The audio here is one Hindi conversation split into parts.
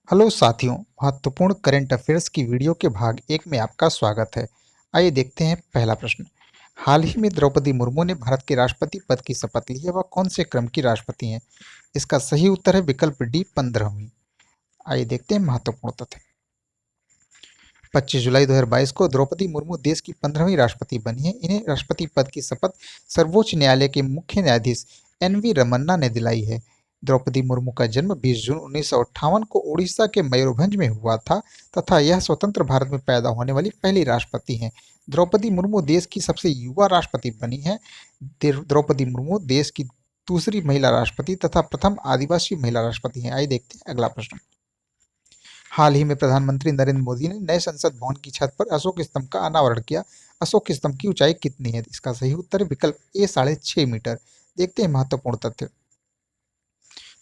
हेलो साथियों, महत्वपूर्ण करंट अफेयर्स की वीडियो के भाग एक में आपका स्वागत है। आइए देखते हैं पहला प्रश्न। हाल ही में द्रौपदी मुर्मू ने भारत के राष्ट्रपति पद की शपथ ली है, वह कौन से क्रम की राष्ट्रपति हैं? इसका सही उत्तर है विकल्प डी 15वीं। आइए देखते हैं महत्वपूर्ण तथ्य। 25 जुलाई 2022 को द्रौपदी मुर्मू देश की 15वीं राष्ट्रपति बनी है। इन्हें राष्ट्रपति पद की शपथ सर्वोच्च न्यायालय के मुख्य न्यायाधीश एन.वी. रमन्ना ने दिलाई है। द्रौपदी मुर्मू का जन्म 20 जून 1958 को ओडिशा के मयूरभंज में हुआ था तथा यह स्वतंत्र भारत में पैदा होने वाली पहली राष्ट्रपति हैं। द्रौपदी मुर्मू देश की सबसे युवा राष्ट्रपति बनी है। द्रौपदी मुर्मू देश की दूसरी महिला राष्ट्रपति तथा प्रथम आदिवासी महिला राष्ट्रपति हैं। आइए देखते हैं अगला प्रश्न। हाल ही में प्रधानमंत्री नरेंद्र मोदी ने नए संसद भवन की छत पर अशोक स्तंभ का अनावरण किया। अशोक स्तंभ की ऊंचाई कितनी है? इसका सही उत्तर है विकल्प ए 6.5 मीटर। देखते हैं महत्वपूर्ण तथ्य।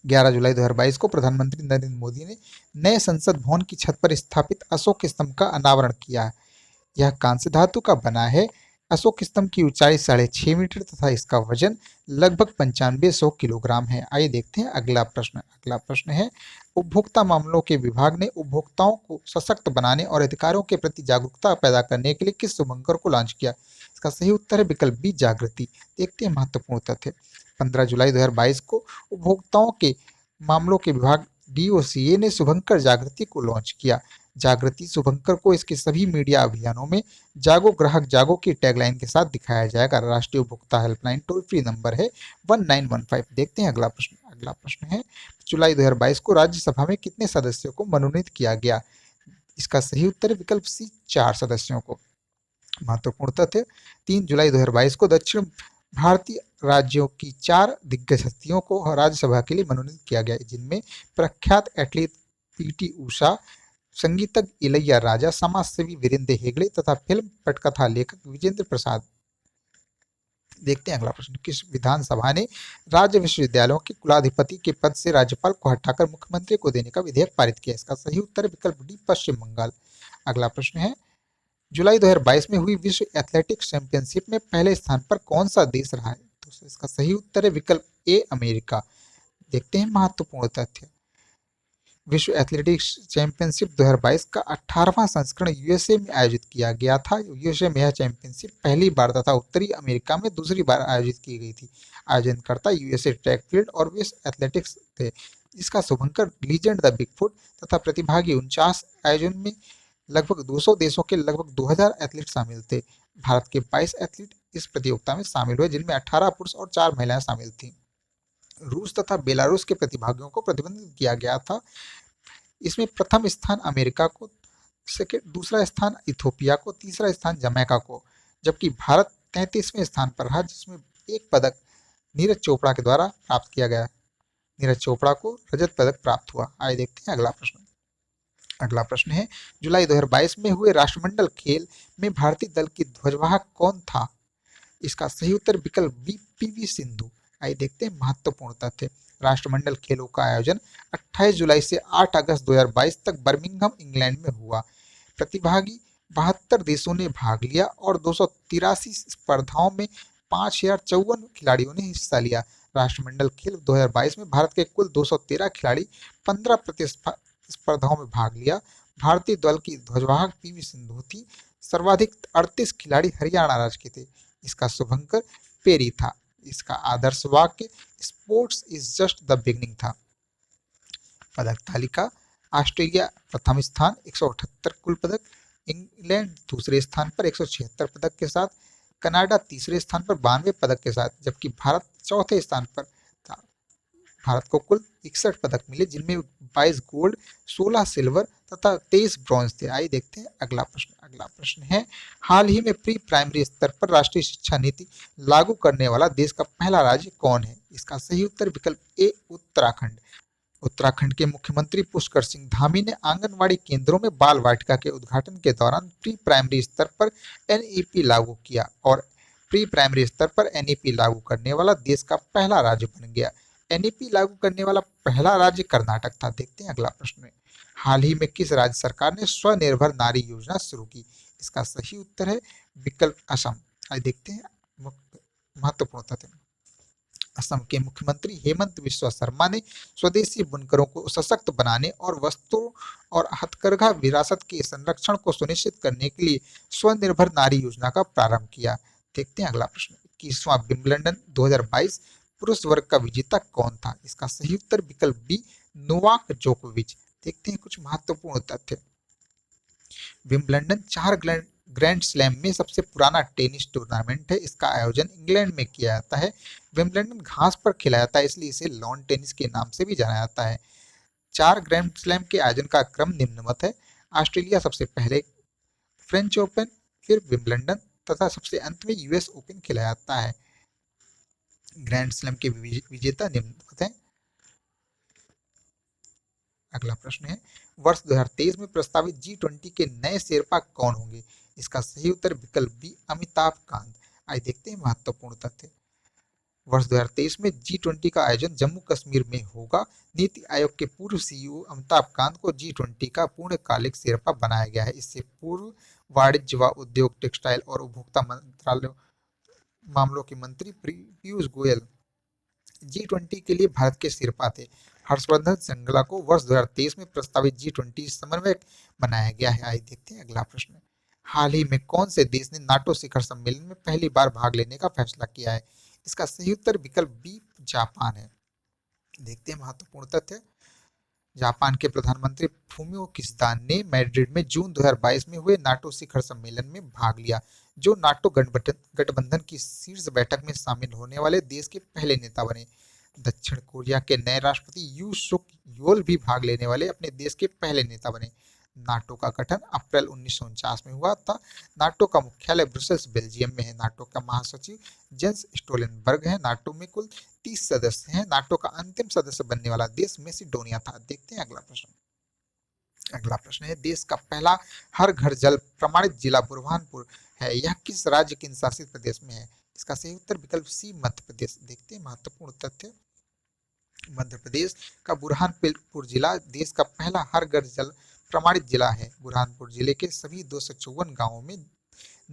11 जुलाई 2022 को प्रधानमंत्री नरेंद्र मोदी ने नए संसद भवन की छत पर स्थापित अशोक स्तंभ का अनावरण किया। यह कांस्य धातु का बना है। अशोक स्तंभ की ऊंचाई 6.5 मीटर तथा इसका वजन लगभग 9500 किलोग्राम है। आइए देखते हैं अगला प्रश्न। अगला प्रश्न है, उपभोक्ता मामलों के विभाग ने उपभोक्ताओं को सशक्त बनाने और अधिकारों के प्रति जागरूकता पैदा करने के लिए किस शुभंकर को लॉन्च किया? इसका सही उत्तर है विकल्प बी जागृति। देखते हैं महत्वपूर्ण तथ्य। 15 जुलाई 2022 को उपभोक्ताओं के मामलों के विभाग डीओसीए ने शुभंकर जागृति को लॉन्च किया। जागृति शुभंकर को इसके सभी मीडिया अभियानों में जागो ग्राहक जागो की टैगलाइन के साथ दिखाया जाएगा। राष्ट्रीय उपभोक्ता हेल्पलाइन टोल फ्री नंबर है 1915। देखते हैं अगला प्रश्न। अगला प्रश्न है, जुलाई 2022 को राज्यसभा में कितने सदस्यों को मनोनीत किया गया? इसका सही उत्तर है विकल्प सी 4 सदस्यों को। महत्वपूर्ण तथ्य, 3 जुलाई 2022 को दक्षिण भारतीय राज्यों की 4 दिग्गज हस्तियों को राज्यसभा के लिए मनोनीत किया गया, जिनमें प्रख्यात एथलीट पीटी उषा, संगीतज्ञ इलैया राजा, समाजसेवी वीरेंद्र हेगड़े तथा फिल्म पटकथा लेखक विजेंद्र प्रसाद। देखते हैं अगला प्रश्न। किस विधानसभा ने राज्य विश्वविद्यालयों के कुलाधिपति के पद से राज्यपाल को हटाकर मुख्यमंत्री को देने का विधेयक पारित किया? इसका सही उत्तर है विकल्प डी पश्चिम बंगाल। अगला प्रश्न है, जुलाई 2022 में हुई विश्व एथलेटिक्स चैंपियनशिप में पहले स्थान पर कौन सा देश रहा है? तो इसका सही उत्तर है विकल्प ए अमेरिका। देखते हैं महत्वपूर्ण तथ्य। विश्व एथलेटिक्स चैंपियनशिप 2022 का 18वां संस्करण यूएसए में आयोजित किया गया था। यूएसए में यह चैंपियनशिप पहली बार तथा उत्तरी अमेरिका में दूसरी बार आयोजित की गई थी। आयोजनकर्ता यूएसए ट्रैक फील्ड और विश्व एथलेटिक्स थे। इसका शुभंकर लीजेंड द बिग फुट तथा प्रतिभागी 49 आयोजन में लगभग 200 देशों के लगभग 2000 एथलीट शामिल थे। भारत के 22 एथलीट इस प्रतियोगिता में शामिल हुए, जिनमें 18 पुरुष और 4 महिलाएं शामिल थीं। रूस तथा बेलारूस के प्रतिभागियों को प्रतिबंधित किया गया था। इसमें प्रथम स्थान अमेरिका को, सेकेंड दूसरा स्थान इथोपिया को, तीसरा स्थान जमैका को, जबकि भारत 33वें स्थान पर रहा, जिसमें एक पदक नीरज चोपड़ा के द्वारा प्राप्त किया गया। नीरज चोपड़ा को रजत पदक प्राप्त हुआ। आइए देखते हैं अगला प्रश्न। अगला प्रश्न है, जुलाई 2022 में हुए राष्ट्रमंडल खेल में भारतीय दल की ध्वजवाहक कौन था? इसका सही उत्तर विकल्प बी पीवी सिंधु। आइए देखते हैं महत्वपूर्ण तथ्य। राष्ट्रमंडल खेलों का आयोजन 28 जुलाई से 8 अगस्त 2022 तक बर्मिंघम इंग्लैंड में हुआ। प्रतिभागी 72 देशों ने भाग लिया और 283 स्पर्धाओं में 5054 खिलाड़ियों ने हिस्सा लिया। राष्ट्रमंडल खेल 2022 में भारत के कुल 213 खिलाड़ी 15 प्रतिस्पर्धाओं में भाग लिया। भारतीय दल की ध्वजवाहक पीवी सिंधु थी। सर्वाधिक 38 खिलाड़ी हरियाणा राज्य के थे। इसका शुभंकर पेरी था। इसका आदर्श वाक्य sports is just the beginning था। पदक तालिका, ऑस्ट्रेलिया प्रथम स्थान 178 कुल पदक, इंग्लैंड दूसरे स्थान पर 176 पदक के साथ, कनाडा तीसरे स्थान पर 92 पदक के साथ, जबकि भारत चौथे स्थान पर था। भारत को कुल 61 पदक मिले, जिनमें 22 गोल्ड, 16 सिल्वर तथा 23 ब्रॉन्ज थे। आइए देखते हैं अगला प्रश्न। अगला प्रश्न है, हाल ही में प्री प्राइमरी स्तर पर राष्ट्रीय शिक्षा नीति लागू करने वाला देश का पहला राज्य कौन है? इसका सही उत्तर विकल्प ए उत्तराखंड। उत्तराखंड के मुख्यमंत्री पुष्कर सिंह धामी ने आंगनवाड़ी केंद्रों में बाल वाटिका के उद्घाटन के दौरान प्री प्राइमरी स्तर पर एनईपी लागू किया और प्री प्राइमरी स्तर पर एनईपी लागू करने वाला देश का पहला राज्य बन गया। एनईपी लागू करने वाला पहला राज्य कर्नाटक था। देखते हैं अगला प्रश्न। हाल ही में किस राज्य सरकार ने स्वनिर्भर नारी योजना शुरू की? इसका सही उत्तर है विकल्प असम। आइए देखते हैं महत्वपूर्ण तथ्य। असम के मुख्यमंत्री हेमंत बिस्वा शर्मा ने स्वदेशी बुनकरों को सशक्त बनाने और वस्त्रों और हथकरघा विरासत के संरक्षण को सुनिश्चित करने के लिए स्वनिर्भर नारी योजना का प्रारंभ किया। देखते हैं अगला प्रश्न। 21वां विंबलडन 2022 पुरुष वर्ग का विजेता कौन था? इसका सही उत्तर विकल्प बी, नोवाक जोकोविच। देखते हैं कुछ महत्वपूर्ण तथ्य। विंबलडन चार ग्रैंड स्लैम में सबसे पुराना टेनिस टूर्नामेंट है। इसका आयोजन इंग्लैंड में किया जाता है। विंबलडन घास पर खेला जाता है, इसलिए इसे लॉन टेनिस के नाम से भी जाना जाता है। चार ग्रैंड स्लैम के आयोजन का क्रम निम्नवत है। ऑस्ट्रेलिया सबसे पहले, फ्रेंच ओपन, फिर विंबलडन तथा सबसे अंत में यूएस ओपन खेला जाता है। ग्रैंड स्लैम के विजेता निम्नवत हैं। अगला प्रश्न है, वर्ष 2023 में प्रस्तावित G20 के नए शेरपा कौन होंगे? इसका सही उत्तर विकल्प बी, अमिताभ कांत। आइए देखते हैं महत्वपूर्ण तथ्य। वर्ष 2023 में G20 का आयोजन जम्मू कश्मीर में होगा। नीति आयोग के पूर्व सीईओ अमिताभ कांत को G20 का पूर्णकालिक शेरपा बनाया गया है। इससे पूर्व वाणिज्य व उद्योग, टेक्सटाइल और उपभोक्ता मंत्रालय मामलों के मंत्री पीयूष गोयल G20 के लिए भारत के शेरपा थे। हर्षवर्धन श्रृंगला को वर्ष 2023 में प्रस्तावित G20 समन्वयक बनाया गया है। आइए देखते हैं अगला प्रश्न। हाल ही में कौन से देश ने नाटो शिखर सम्मेलन में पहली बार भाग लेने का फैसला किया है? इसका सही उत्तर विकल्प बी, जापान है। देखते हैं महत्वपूर्ण तथ्य। जापान के प्रधानमंत्री फूमियो किशिदा ने मैड्रिड में जून 2022 में हुए नाटो शिखर सम्मेलन में भाग लिया, जो नाटो गठबंधन की शीर्ष बैठक में शामिल होने वाले देश के पहले नेता बने। दक्षिण कोरिया के नए राष्ट्रपति यू सुक योल भी भाग लेने वाले अपने देश के पहले नेता बने। नाटो का गठन अप्रैल 1949 में हुआ था। नाटो का मुख्यालय ब्रुसेल्स, बेल्जियम में है। नाटो का महासचिव जेंस स्टोलनबर्ग है। नाटो में कुल 30 सदस्य हैं। नाटो का अंतिम सदस्य बनने वाला देश मेसिडोनिया था। देखते हैं अगला प्रश्न। अगला प्रश्न है, देश का पहला हर घर जल प्रमाणित जिला बुरहानपुर है। यह किस राज्य केंद्र शासित प्रदेश में है? इसका सही उत्तर विकल्प सी, मध्य प्रदेश। देखते हैं महत्वपूर्ण तथ्य। मध्य प्रदेश का बुरहानपुर जिला देश का पहला हर घर जल प्रमाणित जिला है। बुरहानपुर जिले के सभी 254 गांवों में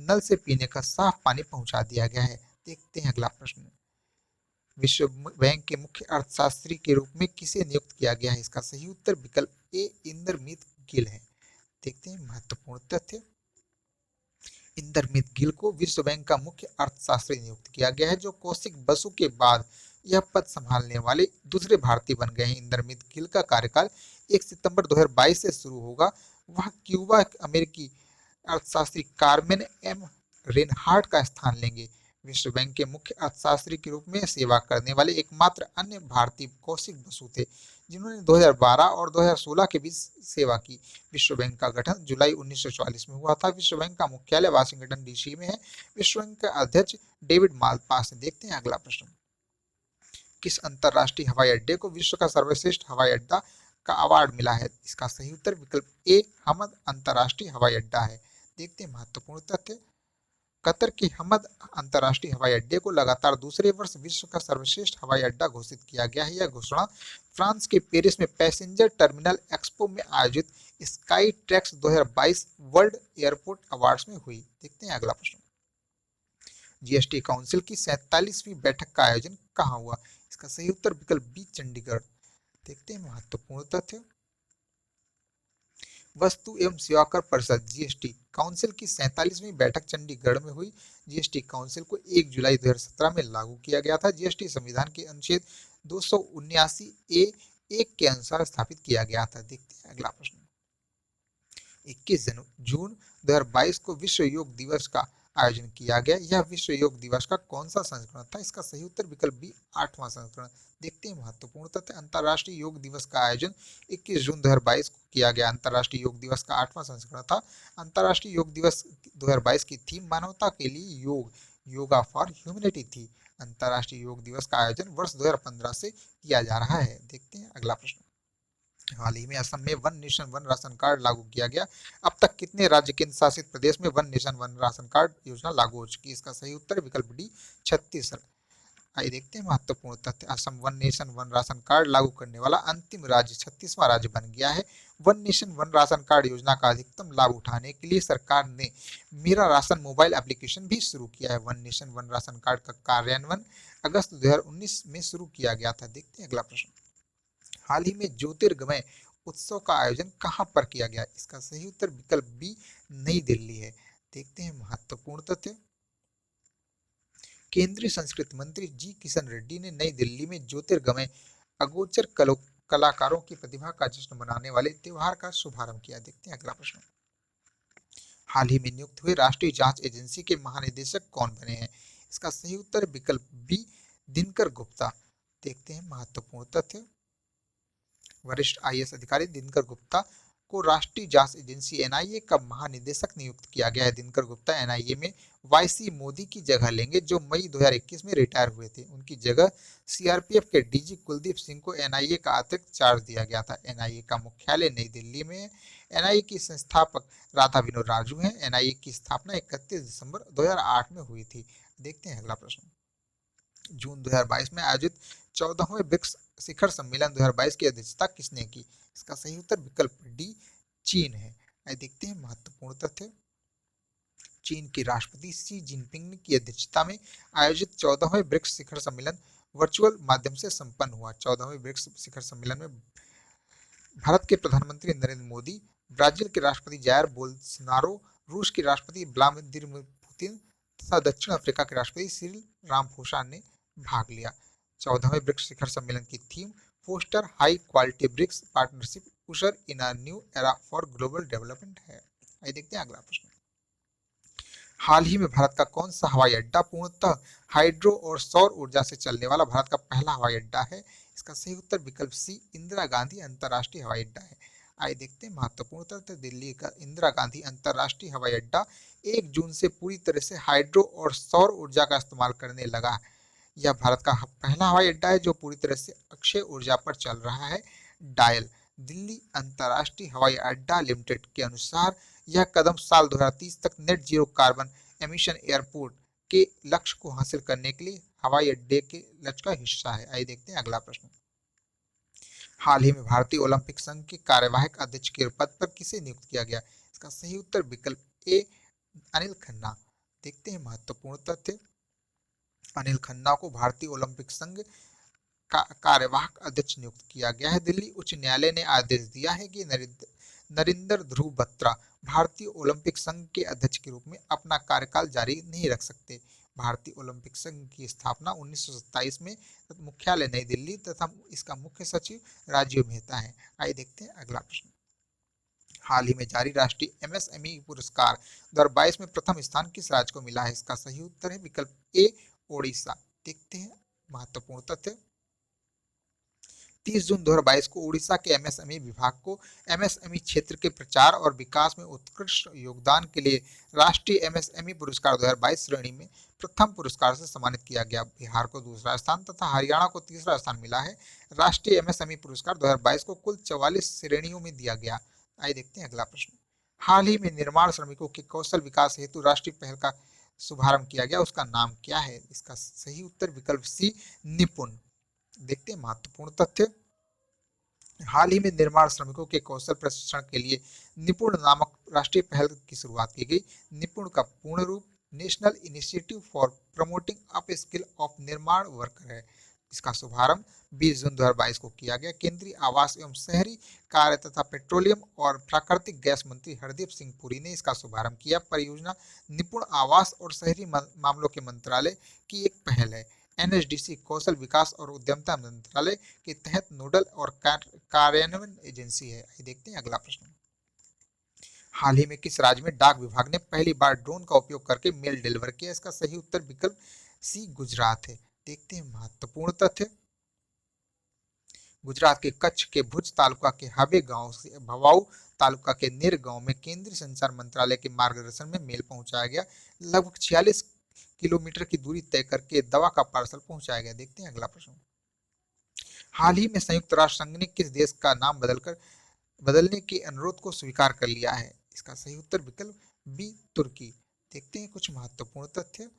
नल से पीने का साफ पानी पहुंचा दिया गया है। देखते हैं अगला प्रश्न। विश्व बैंक के मुख्य अर्थशास्त्री के रूप में किसे नियुक्त किया गया है? इसका सही उत्तर विकल्प ए, इंदरमीत गिल है। देखते हैं महत्वपूर्ण तथ्य। इंदरमीत गिल को विश्व बैंक का मुख्य अर्थशास्त्री नियुक्त किया गया है, जो कौशिक बसु के बाद यह पद संभालने वाले दूसरे भारतीय बन गए हैं। इंदरमीत गिल का कार्यकाल 1 सितंबर 2022 से शुरू होगा। वह क्यूबा अमेरिकी अर्थशास्त्री कार्मेन एम रेनहार्ट का स्थान लेंगे। विश्व बैंक के मुख्य अर्थशास्त्री के रूप में सेवा करने वाले एकमात्र अन्य भारतीय कौशिक बसु थे, जिन्होंने 2012 और 2016 के बीच सेवा की। विश्व बैंक का गठन जुलाई 1944 में हुआ था। विश्व बैंक का मुख्यालय वाशिंगटन डीसी में है। विश्व बैंक का अध्यक्ष डेविड मालपास है। देखते हैं अगला प्रश्न। किस अंतरराष्ट्रीय हवाई अड्डे को विश्व का सर्वश्रेष्ठ हवाई अड्डा का अवार्ड मिला है? इसका सही उत्तर विकल्प ए, हमद अंतरराष्ट्रीय हवाई अड्डा है। देखते हैं महत्वपूर्ण तथ्य। कतर के हमद अंतरराष्ट्रीय हवाई अड्डे को लगातार दूसरे वर्ष विश्व का सर्वश्रेष्ठ हवाई अड्डा घोषित किया गया है। यह घोषणा फ्रांस के पेरिस में पैसेंजर टर्मिनल एक्सपो में आयोजित sky tracks 2022 world airport awards में हुई। देखते हैं अगला प्रश्न। जीएसटी काउंसिल की 47वीं बैठक का आयोजन कहाँ हुआ? इसका सही उत्तर विकल्प बी, चंडीगढ़। देखते हैं महत्वपूर्ण तथ्य। वस्तु एवं सेवा कर परिषद जीएसटी काउंसिल की 47वीं बैठक चंडीगढ़ में हुई। जीएसटी काउंसिल को 1 जुलाई 2017 में लागू किया गया था। जीएसटी संविधान के अनुच्छेद 279A(1) के अनुसार स्थापित किया गया था। देखते हैं अगला प्रश्न। 21 जून 2022 को विश्व योग दिवस का आयोजन किया गया। यह विश्व योग दिवस का कौन सा संस्करण था? इसका सही उत्तर विकल्प बी, 8वां संस्करण। देखते हैं महत्वपूर्ण तथ्य। अंतर्राष्ट्रीय योग दिवस का आयोजन 21 जून 2022 को किया गया। अंतर्राष्ट्रीय योग दिवस का 8वां संस्करण था। अंतर्राष्ट्रीय योग दिवस 2022 की थीम मानवता के लिए योग, योगा फॉर ह्यूमैनिटी थी। अंतर्राष्ट्रीय योग दिवस का आयोजन वर्ष 2015 से किया जा रहा है। देखते हैं अगला प्रश्न। हाल ही में असम में one nation one ration card लागू किया गया। अब तक कितने राज्य केंद्र शासित प्रदेश में one nation one ration card योजना लागू हो चुकी है? इसका सही उत्तर विकल्प डी, 36। आइए देखते हैं महत्वपूर्ण तथ्य। Assam one nation one ration card लागू करने वाला अंतिम राज्य 36वां राज्य बन गया है। One nation one ration card योजना का अधिकतम लाभ उठाने के लिए सरकार ने मेरा राशन मोबाइल एप्लीकेशन भी शुरू किया है। One nation one ration card का कार्यान्वयन अगस्त 2019 में शुरू किया गया था। देखते हैं अगला प्रश्न। हाल ही में ज्योतिर्गमय उत्सव का आयोजन कहां पर किया गया? इसका सही उत्तर विकल्प बी नई दिल्ली है। देखते हैं महत्वपूर्ण तथ्य। केंद्रीय संस्कृति मंत्री जी किशन रेड्डी ने नई दिल्ली में ज्योतिर्गमय अगोचर कलाकारों की प्रतिभा का जश्न मनाने वाले त्योहार का शुभारंभ किया। देखते हैं अगला प्रश्न। हाल ही में नियुक्त हुए राष्ट्रीय जांच एजेंसी के महानिदेशक कौन बने हैं? इसका सही उत्तर विकल्प बी दिनकर गुप्ता। देखते हैं महत्वपूर्ण तथ्य। वरिष्ठ आईएएस अधिकारी दिनकर गुप्ता को राष्ट्रीय जांच एजेंसी एनआईए का महानिदेशक नियुक्त किया गया है। दिनकर गुप्ता एनआईए में वाईसी मोदी की जगह लेंगे, जो मई 2021 में रिटायर हुए थे। उनकी जगह सीआरपीएफ के डीजी कुलदीप सिंह को एनआईए का अतिरिक्त चार्ज दिया गया था। एनआईए का मुख्यालय नई दिल्ली में है। एनआईए की संस्थापक राधा विनोद राजू हैं। एनआईए की स्थापना 31 दिसंबर 2008 में हुई थी। देखते हैं अगला प्रश्न। जून 2022 में आयोजित 14वें ब्रिक्स शिखर सम्मेलन 2022 की अध्यक्षता किसने की? इसका सही उत्तर विकल्प डी चीन है। आइए देखते हैं महत्वपूर्ण तथ्य। चीन के राष्ट्रपति शी जिनपिंग की अध्यक्षता में आयोजित 14वें ब्रिक्स शिखर सम्मेलन वर्चुअल माध्यम से संपन्न हुआ। 14वें ब्रिक्स शिखर सम्मेलन में भारत के प्रधानमंत्री नरेंद्र मोदी, ब्राजील के राष्ट्रपति जायर बोल्सोनारो, रूस के राष्ट्रपति व्लादिमीर पुतिन तथा दक्षिण अफ्रीका के राष्ट्रपति सिरिल रामाफोसा ने भाग लिया। 14वें ब्रिक्स शिखर सम्मेलन की theme foster high quality BRICS partnership usher in a new era for global development है। आइए देखते हैं अगला प्रश्न। हाल ही में भारत का कौन सा हवाई अड्डा पूर्णतः हाइड्रो और सौर ऊर्जा से चलने वाला भारत का पहला हवाई अड्डा है? इसका सही उत्तर विकल्प सी इंदिरा गांधी अंतर्राष्ट्रीय हवाई अड्डा है। आइए देखते हैं महत्वपूर्ण तथ्य। दिल्ली का इंदिरा गांधी अंतर्राष्ट्रीय हवाई अड्डा 1 जून से पूरी तरह से हाइड्रो और सौर ऊर्जा का इस्तेमाल करने लगा। यह भारत का पहला हवाई अड्डा है जो पूरी तरह से अक्षय ऊर्जा पर चल रहा है। डायल दिल्ली अंतर्राष्ट्रीय हवाई अड्डा लिमिटेड के अनुसार यह कदम साल 2030 तक net zero carbon emission airport के लक्ष्य को हासिल करने के लिए हवाई अड्डे के लक्ष्य का हिस्सा है। आइए देखते हैं अगला प्रश्न। हाल ही में भारतीय ओलंपिक संघ के कार्यवाहक अध्यक्ष के पद पर किसे नियुक्त किया गया? इसका सही उत्तर विकल्प ए अनिल खन्ना। देखते हैं महत्वपूर्ण तथ्य। अनिल खन्ना को भारतीय ओलंपिक संघ का कार्यवाहक अध्यक्ष नियुक्त किया गया है। दिल्ली उच्च न्यायालय ने आदेश दिया है कि नरेंद्र ध्रुव बत्रा भारतीय ओलंपिक संघ के अध्यक्ष के रूप में अपना कार्यकाल जारी नहीं रख सकते। भारतीय ओलंपिक संघ की स्थापना 1927 में मुख्यालय नई दिल्ली तथा इसका मुख्य सचिव राजीव मेहता है। आइए देखते हैं अगला प्रश्न। हाल ही में जारी राष्ट्रीय एमएसएमई पुरस्कार 2022 में प्रथम स्थान किस राज्य को मिला है? इसका सही उत्तर है विकल्प ए ओडिशा। देखते हैं महत्वपूर्ण तथ्य। 30 जून 2022 को उड़ीसा के एमएसएमई विभाग को एमएसएमई क्षेत्र के प्रचार और विकास में उत्कृष्ट योगदान के लिए राष्ट्रीय एमएसएमई पुरस्कार 2022 श्रेणी में प्रथम पुरस्कार से सम्मानित किया गया। बिहार को दूसरा स्थान तथा हरियाणा को तीसरा स्थान मिला है। राष्ट्रीय एमएसएमई पुरस्कार 2022 को कुल 44 श्रेणियों में दिया गया। आइए देखते हैं अगला प्रश्न। हाल ही में निर्माण श्रमिकों के कौशल विकास हेतु राष्ट्रीय पहल का शुभारंभ किया गया, उसका नाम क्या है? इसका सही उत्तर विकल्प सी निपुण। देखते हैं महत्वपूर्ण तथ्य। हाल ही में निर्माण श्रमिकों के कौशल प्रशिक्षण के लिए निपुण नामक राष्ट्रीय पहल की शुरुआत की गई। निपुण का पूर्ण रूप national initiative for promoting up skill of निर्माण वर्कर है। इसका शुभारंभ 20 जून 2022 को किया गया। केंद्रीय आवास एवं शहरी कार्य तथा पेट्रोलियम और प्राकृतिक गैस मंत्री हरदीप सिंह पुरी ने इसका शुभारंभ किया। परियोजना निपुण आवास और शहरी मामलों के मंत्रालय की एक पहल है। एनएसडीसी कौशल विकास और उद्यमिता मंत्रालय के तहत नोडल और कार्यान्वयन एजेंसी है। देखते हैं अगला प्रश्न। हाल ही में किस राज्य में डाक विभाग ने पहली बार ड्रोन का उपयोग करके मेल डिलीवर किया? इसका सही उत्तर विकल्प सी गुजरात है। देखते हैं महत्वपूर्ण तथ्य। गुजरात के कच्छ के भुज तालुका के हबे गांव से भवाऊ तालुका के निर गांव में केंद्रीय संचार मंत्रालय के मार्गदर्शन में मेल पहुंचाया गया। लगभग 46 किलोमीटर की दूरी तय करके दवा का पार्सल पहुंचाया गया। देखते हैं अगला प्रश्न। हाल ही में संयुक्त राष्ट्र संघ ने किस देश का नाम बदलने के अनुरोध को स्वीकार कर लिया है? इसका सही उत्तर विकल्प बी तुर्की। देखते हैं कुछ महत्वपूर्ण तथ्य।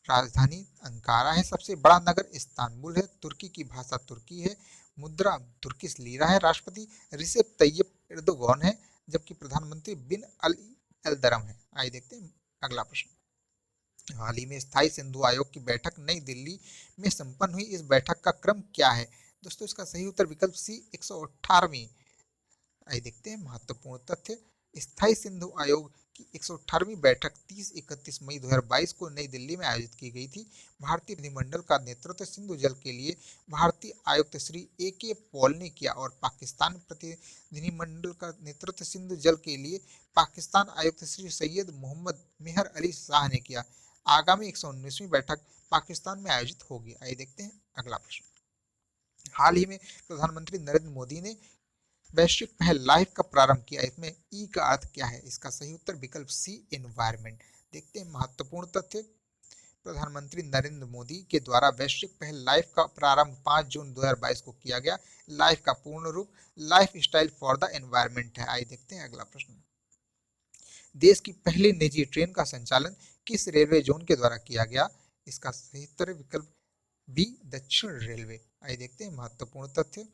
राजधानी अंकारा है। सबसे बड़ा नगर इस्तांबुल है। तुर्की की भाषा तुर्की है। मुद्रा तुर्किश लीरा है। राष्ट्रपति रिसेप तैयब एर्दोगन है, जबकि प्रधानमंत्री बिन अली एल दरम है। आइए देखते हैं अगला प्रश्न। हाल ही में स्थायी सिंधु आयोग की बैठक नई दिल्ली में संपन्न हुई, इस बैठक का क्रम क्या है? दोस्तों इसका सही उत्तर विकल्प सी 118वीं। आइए देखते हैं महत्वपूर्ण तथ्य। स्थायी सिंधु आयोग की 118वीं बैठक 30-31 मई 2022 को नई दिल्ली में आयोजित की गई थी। भारतीय प्रतिनिधिमंडल का नेतृत्व सिंधु जल के लिए भारतीय आयुक्त श्री ए के पॉल ने किया और पाकिस्तान प्रतिनिधिमंडल का नेतृत्व सिंधु जल के लिए पाकिस्तान आयुक्त श्री सैयद मोहम्मद मेहर अली शाह ने किया। आगामी 119वीं बैठक पाकिस्तान में आयोजित होगी। आइए देखते हैं अगला प्रश्न। हाल ही में प्रधानमंत्री नरेंद्र मोदी ने वैश्विक पहल लाइफ का प्रारंभ किया, इसमें ई का अर्थ क्या है? इसका सही उत्तर विकल्प सी एनवायरमेंट। देखते हैं महत्वपूर्ण तथ्य। प्रधानमंत्री नरेंद्र मोदी के द्वारा वैश्विक पहल लाइफ का प्रारंभ 5 जून 2022 को किया गया। लाइफ का पूर्ण रूप life style for the environment है। आइए देखते हैं अगला प्रश्न। देश की पहली निजी ट्रेन का संचालन किस रेलवे जोन के द्वारा किया गया? इसका सही उत्तर विकल्प बी दक्षिण रेलवे। आइए देखते हैं महत्वपूर्ण तथ्य।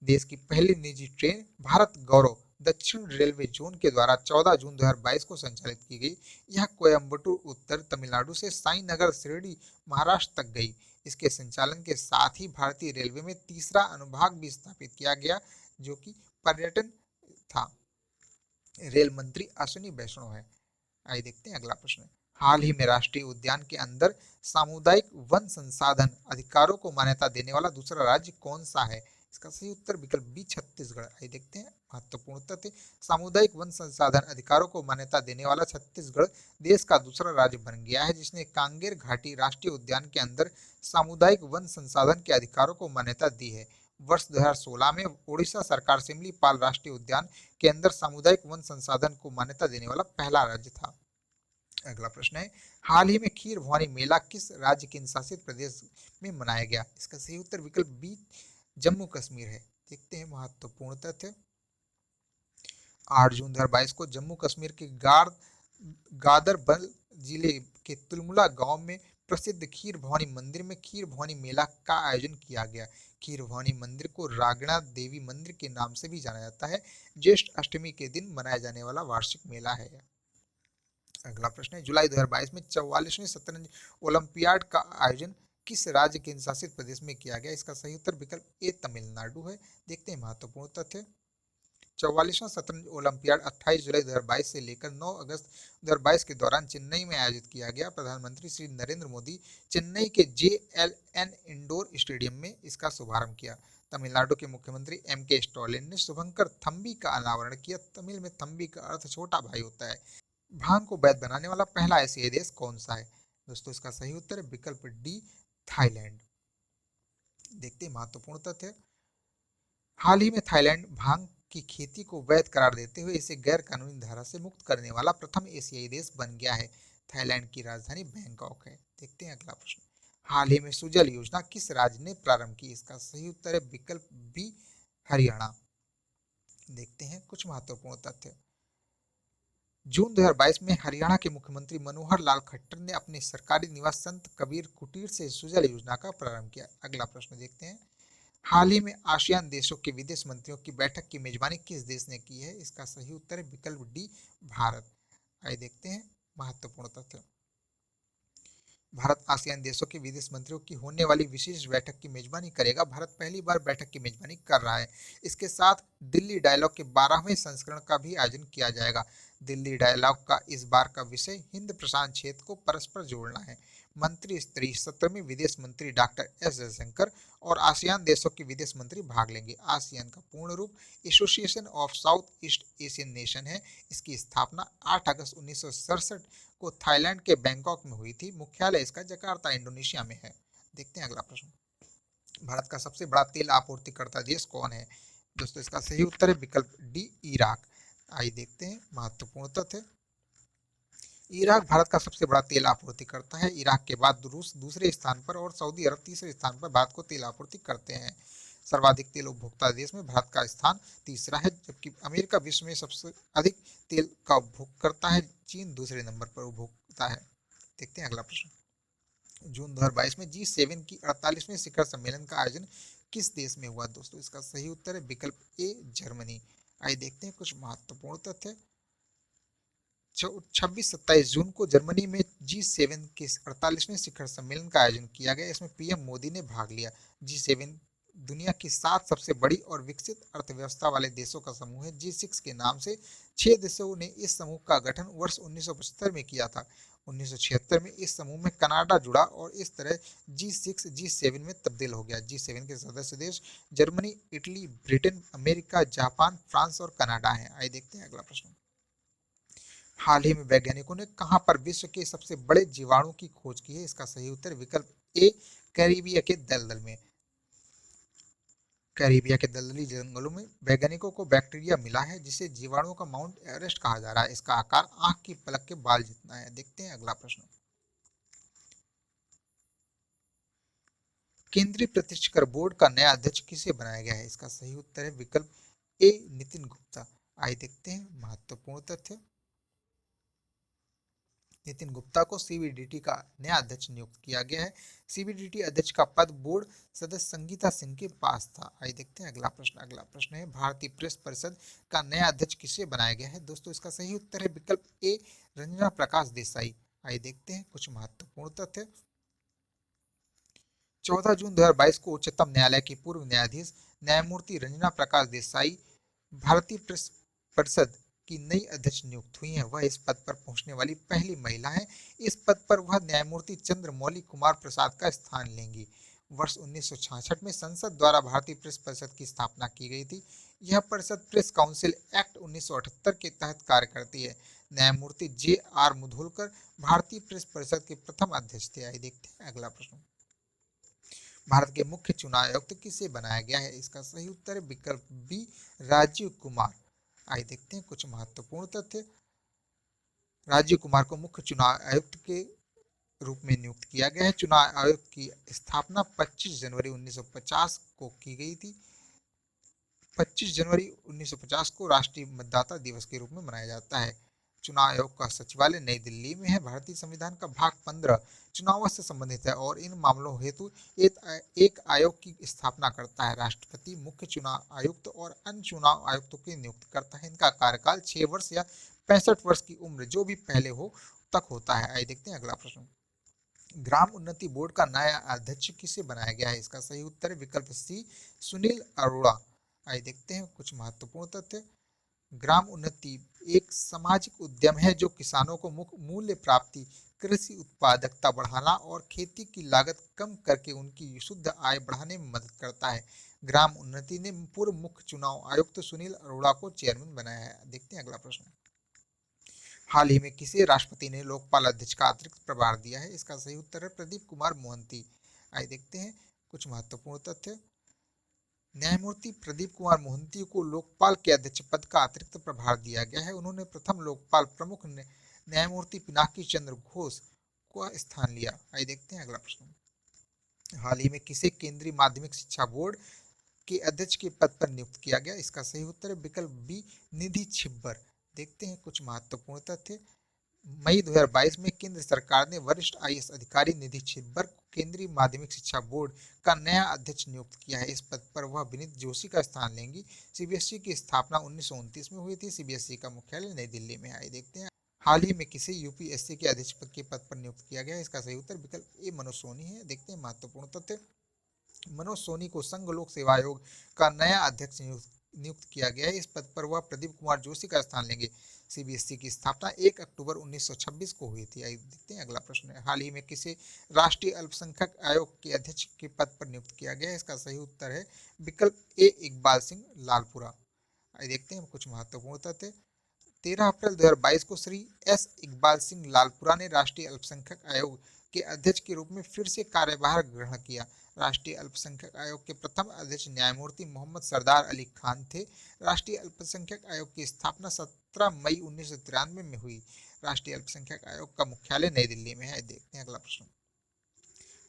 देश की पहली निजी ट्रेन भारत गौरव दक्षिण रेलवे जोन के द्वारा 14 जून 2022 को संचालित की गई। यह कोयम्बटूर उत्तर तमिलनाडु से साईनगर शिरडी महाराष्ट्र तक गई। इसके संचालन के साथ ही भारतीय रेलवे में तीसरा अनुभाग भी स्थापित किया गया, जो कि पर्यटन था। रेल मंत्री अश्विनी वैष्णव है। आइए देखते हैं अगला प्रश्न। हाल ही में राष्ट्रीय उद्यान के अंदर सामुदायिक वन संसाधन अधिकारों को मान्यता देने वाला दूसरा राज्य कौन सा है? इसका सही उत्तर विकल्प बी छत्तीसगढ़। आइए देखते हैं महत्वपूर्ण तथ्य। सामुदायिक वन संसाधन अधिकारों को मान्यता देने वाला छत्तीसगढ़ देश का दूसरा राज्य बन गया है, जिसने कांगेर घाटी राष्ट्रीय उद्यान के अंदर सामुदायिक वन संसाधन के अधिकारों को मान्यता दी है। वर्ष 2016 में ओडिशा सरकार सिमलीपाल राष्ट्रीय उद्यान के अंदर सामुदायिक वन संसाधन को मान्यता देने वाला पहला राज्य था। अगला प्रश्न है, हाल ही में खीर भवानी मेला किस राज्य केंद्र शासित प्रदेश में मनाया गया? इसका सही उत्तर विकल्प बी जम्मू कश्मीर है। देखते हैं महत्वपूर्ण तथ्य। 8 जून 2022 को जम्मू कश्मीर के गादरबल जिले के तुलमुला गांव में प्रसिद्ध खीर भवानी मंदिर में खीर भवानी मेला का आयोजन किया गया। खीर भवानी मंदिर को रागणा देवी मंदिर के नाम से भी जाना जाता है। ज्येष्ठ अष्टमी के दिन मनाया जाने वाला वार्षिक मेला है। अगला प्रश्न है, जुलाई 2022 में 44वें शतरंज ओलंपियाड का आयोजन किस राज्य केंद्र शासित प्रदेश में किया गया? इसका सही उत्तर विकल्प ए तमिलनाडु है। देखते हैं महत्वपूर्ण तथ्य। 44वां शतरंज ओलंपियाड 28 जुलाई 2022 से लेकर 9 अगस्त 2022 के दौरान चेन्नई में आयोजित किया गया। प्रधानमंत्री श्री नरेंद्र मोदी चेन्नई के JLN इंडोर स्टेडियम में इसका शुभारंभ किया। तमिलनाडु के मुख्यमंत्री M.K. स्टालिन ने शुभंकर थम्बी का अनावरण किया। तमिल में थम्बी का अर्थ छोटा भाई होता है। भांग को वैध बनाने वाला पहला एशियाई देश कौन सा है? दोस्तों इसका सही उत्तर है विकल्प डी थाईलैंड। देखते हैं महत्वपूर्ण तथ्य। हाल ही में थाईलैंड भांग की खेती को वैध करार देते हुए इसे गैर कानूनी धारा से मुक्त करने वाला प्रथम एशियाई देश बन गया है। थाईलैंड की राजधानी बैंकॉक है। देखते हैं अगला प्रश्न। हाल ही में सुजल योजना किस राज्य ने प्रारंभ की? इसका सही उत्तर है विकल्प बी हरियाणा। देखते हैं कुछ महत्वपूर्ण तथ्य। जून 2022 में हरियाणा के मुख्यमंत्री मनोहर लाल खट्टर ने अपने सरकारी निवास संत कबीर कुटीर से सुजल योजना का प्रारंभ किया। अगला प्रश्न देखते हैं। हाल ही में आसियान देशों के विदेश मंत्रियों की बैठक की मेजबानी किस देश ने की है? इसका सही उत्तर है विकल्प डी भारत। आइए देखते हैं महत्वपूर्ण तथ्य। भारत आसियान देशों के विदेश मंत्रियों की होने वाली विशेष बैठक की मेजबानी करेगा। भारत पहली बार बैठक की मेजबानी कर रहा है। इसके साथ दिल्ली डायलॉग के 12वें संस्करण का भी आयोजन किया जाएगा। दिल्ली डायलॉग का इस बार का विषय हिंद प्रशांत क्षेत्र को परस्पर जोड़ना है। मंत्री स्तरीय सत्र में विदेश मंत्री डॉक्टर एस जयशंकर और आसियान देशों के विदेश मंत्री भाग लेंगे। आसियान का पूर्ण रूप association of south east Asian nation है। इसकी स्थापना 8 अगस्त 1967 को थाईलैंड के बैंकॉक में हुई थी। मुख्यालय इसका जकार्ता इंडोनेशिया में है। देखते हैं अगला प्रश्न। भारत का सबसे बड़ा तेल आपूर्तिकर्ता देश कौन है? दोस्तों इसका सही उत्तर है विकल्प डी इराक। आइए देखते हैं महत्वपूर्ण तथ्य। इराक भारत का सबसे बड़ा तेल आपूर्तिकर्ता है। इराक के बाद रूस दूसरे स्थान पर और सऊदी अरब तीसरे स्थान पर भारत को तेल आपूर्ति करते हैं। सर्वाधिक तेल उपभोक्ता देश में भारत का स्थान तीसरा है, जबकि अमेरिका विश्व में सबसे अधिक तेल का उपभोग करता है। चीन दूसरे नंबर पर उपभोक्ता है। देखते हैं अगला प्रश्न। जून 2022 में G7 की 48वें शिखर सम्मेलन का आयोजन किस देश में हुआ? दोस्तों इसका सही उत्तर है विकल्प ए जर्मनी। आइए देखते हैं कुछ महत्वपूर्ण तथ्य। 26-27 जून को जर्मनी में G7 के 48वें शिखर सम्मेलन का आयोजन किया गया। इसमें पीएम मोदी ने भाग लिया। G7 दुनिया की 7 सबसे बड़ी और विकसित अर्थव्यवस्था वाले देशों का समूह है। G6 के नाम से 6 देशों ने इस समूह का गठन वर्ष 1975 में किया था। 1976 में इस समूह में कनाडा जुड़ा और इस तरह G6 G7 में तब्दील हो गया। G7 के सदस्य देश Germany, Italy, Britain, America, Japan, France और कनाडा हैं। आइए देखते हैं अगला प्रश्न। हाल ही में वैज्ञानिकों ने कहां पर विश्व के सबसे बड़े जीवाणु की खोज की है? इसका सही उत्तर विकल्प ए, कैरिबिया के दलदल में। कैरिबिया के दलदली जंगलों में वैज्ञानिकों को बैक्टीरिया मिला है जिसे जीवाणुओं का माउंट एवरेस्ट कहा जा रहा है। इसका आकार आंख की पलक के बाल जितना है। देखते हैं अगला प्रश्न। केंद्रीय प्रत्यक्ष कर बोर्ड का नया अध्यक्ष किसे बनाया गया है? इसका सही उत्तर है विकल्प ए, नितिन गुप्ता। आइए देखते हैं महत्वपूर्ण तथ्य। नितिन गुप्ता को सीबीडीटी का नया अध्यक्ष नियुक्त किया गया है। सीबीडीटी अध्यक्ष का पद बोर्ड सदस्य संगीता सिंह के पास था। आइए देखते हैं अगला प्रश्न। अगला प्रश्न है भारतीय प्रेस परिषद का नया अध्यक्ष किसे बनाया गया है? दोस्तों इसका सही उत्तर है विकल्प ए, रंजना प्रकाश देसाई। आइए देखते हैं कुछ महत्वपूर्ण तथ्य। 14 जून 2022 को उच्चतम न्यायालय की पूर्व न्यायाधीश न्यायमूर्ति रंजना प्रकाश देसाई भारतीय प्रेस परिषद की नई अध्यक्ष नियुक्त हुई हैं। वह इस पद पर पहुंचने वाली पहली महिला हैं। इस पद पर वह न्यायमूर्ति चंद्रमौली कुमार प्रसाद का स्थान लेंगी। वर्ष 1966 में संसद द्वारा भारतीय प्रेस परिषद की स्थापना की गई थी। यह परिषद प्रेस काउंसिल एक्ट 1978 के तहत कार्य करती है। न्यायमूर्ति जे.आर. मुधोलकर भारतीय प्रेस परिषद के प्रथम अध्यक्ष थे। आइए देखते हैं अगला प्रश्न। भारत के मुख्य चुनाव आयुक्त किसे बनाया गया है? इसका सही उत्तर है विकल्प बी, राजीव कुमार। आइए देखते हैं कुछ महत्वपूर्ण तथ्य। राजीव कुमार को मुख्य चुनाव आयुक्त के रूप में नियुक्त किया गया है। चुनाव आयोग की स्थापना 25 जनवरी 1950 को की गई थी। 25 जनवरी 1950 को राष्ट्रीय मतदाता दिवस के रूप में मनाया जाता है। चुनाव आयोग का सचिवालय नई दिल्ली में है। भारतीय संविधान का भाग 15 चुनावों से संबंधित है और इन मामलों हेतु एक आयोग की स्थापना करता है। राष्ट्रपति मुख्य चुनाव आयुक्त और अन्य चुनाव आयुक्तों की नियुक्ति करता है। इनका कार्यकाल 6 वर्ष या 65 वर्ष की उम्र जो भी पहले हो तक होता है। आइए देखते हैं अगला प्रश्न। ग्राम उन्नति बोर्ड का नया अध्यक्ष किसे बनाया गया है? इसका सही उत्तर है विकल्प सी, सुनील अरोड़ा। आइए देखते हैं कुछ महत्वपूर्ण तथ्य। ग्राम उन्नति एक सामाजिक उद्यम है जो किसानों को मुख्य मूल्य प्राप्ति, कृषि उत्पादकता बढ़ाना और खेती की लागत कम करके उनकी शुद्ध आय बढ़ाने में मदद करता है। ग्राम उन्नति ने पूर्व मुख्य चुनाव आयुक्त सुनील अरोड़ा को चेयरमैन बनाया है। देखते हैं अगला प्रश्न। हाल ही में किसे राष्ट्रपति ने लोकपाल अध्यक्ष का अतिरिक्त प्रभार दिया है? इसका सही उत्तर है प्रदीप कुमार मोहंती। आइए देखते हैं कुछ महत्वपूर्ण तथ्य। न्यायमूर्ति प्रदीप कुमार मोहंती को लोकपाल के अध्यक्ष पद का अतिरिक्त प्रभार दिया गया है। उन्होंने प्रथम लोकपाल प्रमुख न्यायमूर्ति पिनाकी चंद्र घोष का स्थान लिया। आइए देखते हैं अगला प्रश्न। हाल ही में किसे केंद्रीय माध्यमिक शिक्षा बोर्ड के अध्यक्ष के पद पर नियुक्त किया गया? इसका सही उत्तर है विकल्प बी, निधि छिब्बर। देखते हैं कुछ महत्वपूर्ण तथ्य। मई 2022 में केंद्र सरकार ने वरिष्ठ आईएएस अधिकारी निधि छिब्बर को केंद्रीय माध्यमिक शिक्षा बोर्ड का नया अध्यक्ष नियुक्त किया है। इस पद पर वह विनीत जोशी का स्थान लेंगी। सीबीएसई की स्थापना 1929 में हुई थी। सीबीएसई का मुख्यालय नई दिल्ली में है। आइए देखते हैं हाल ही में किसे यूपीएससी के अध्यक्ष के पद पर नियुक्त किया गया है? इसका सही उत्तर विकल्प ए, मनोज सोनी है। देखते हैं महत्वपूर्ण तथ्य। मनोज सोनी को संघ लोक सेवा आयोग का नया अध्यक्ष नियुक्त किया गया है। इस पद पर वह प्रदीप कुमार जोशी का स्थान लेंगे। सीबीएसई की स्थापना 1 अक्टूबर 1926 को हुई थी। आइए देखते हैं अगला प्रश्न है। हाल ही में किसे राष्ट्रीय अल्पसंख्यक आयोग के अध्यक्ष के पद पर नियुक्त किया गया है? इसका सही उत्तर है विकल्प ए, इकबाल सिंह लालपुरा। आइए देखते हैं कुछ महत्वपूर्ण तथ्य। 13 अप्रैल 2022 को श्री एस इकबाल सिंह लालपुरा ने राष्ट्रीय अल्पसंख्यक आयोग के अध्यक्ष के रूप में फिर से कार्यभार ग्रहण किया। राष्ट्रीय अल्पसंख्यक आयोग के प्रथम अध्यक्ष न्यायमूर्ति मोहम्मद सरदार अली खान थे। राष्ट्रीय अल्पसंख्यक आयोग की स्थापना 17 मई 1993 में हुई। राष्ट्रीय अल्पसंख्यक आयोग का मुख्यालय नई दिल्ली में है। देखते हैं अगला प्रश्न।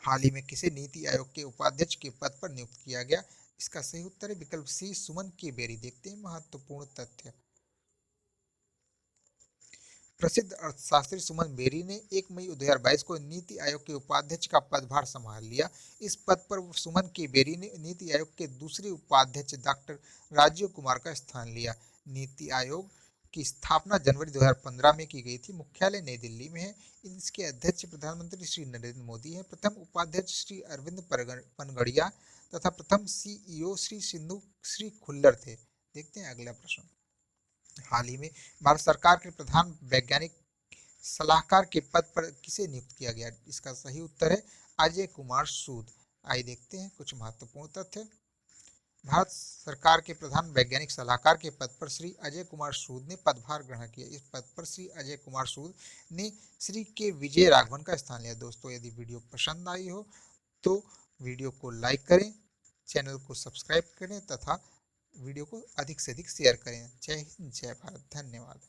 हाल ही में किसे नीति आयोग के उपाध्यक्ष के पद पर नियुक्त किया गया? इसका सही उत्तर है विकल्प सी, सुमन के बेरी। देखते हैं महत्वपूर्ण तथ्य। प्रसिद्ध अर्थशास्त्री सुमन बेरी ने 1 मई 2022 को नीति आयोग के उपाध्यक्ष का पदभार संभाल लिया। इस पद पर सुमन के बेरी ने नीति आयोग के दूसरे उपाध्यक्ष डॉक्टर राजीव कुमार का स्थान लिया। नीति आयोग की स्थापना जनवरी 2015 में की गई थी। मुख्यालय नई दिल्ली में है। इसके अध्यक्ष प्रधानमंत्री श्री नरेंद्र मोदी हैं। प्रथम उपाध्यक्ष श्री अरविंद पनगड़िया तथा प्रथम सीईओ श्री सिंधु श्री खुल्लर थे। देखते हैं अगला प्रश्न। हाल ही में भारत सरकार के प्रधान वैज्ञानिक सलाहकार के पद पर किसे नियुक्त किया गया? इसका सही उत्तर है अजय कुमार सूद। आइए देखते हैं कुछ महत्वपूर्ण तथ्य। भारत सरकार के प्रधान वैज्ञानिक सलाहकार के पद पर श्री अजय कुमार सूद ने पदभार ग्रहण किया। इस पद पर श्री अजय कुमार सूद ने श्री के विजय राघवन का स्थान लिया। दोस्तों, यदि वीडियो पसंद आई हो तो वीडियो को लाइक करें, चैनल को सब्सक्राइब करें तथा वीडियो को अधिक से अधिक शेयर करें। जय हिंद, जय भारत, धन्यवाद।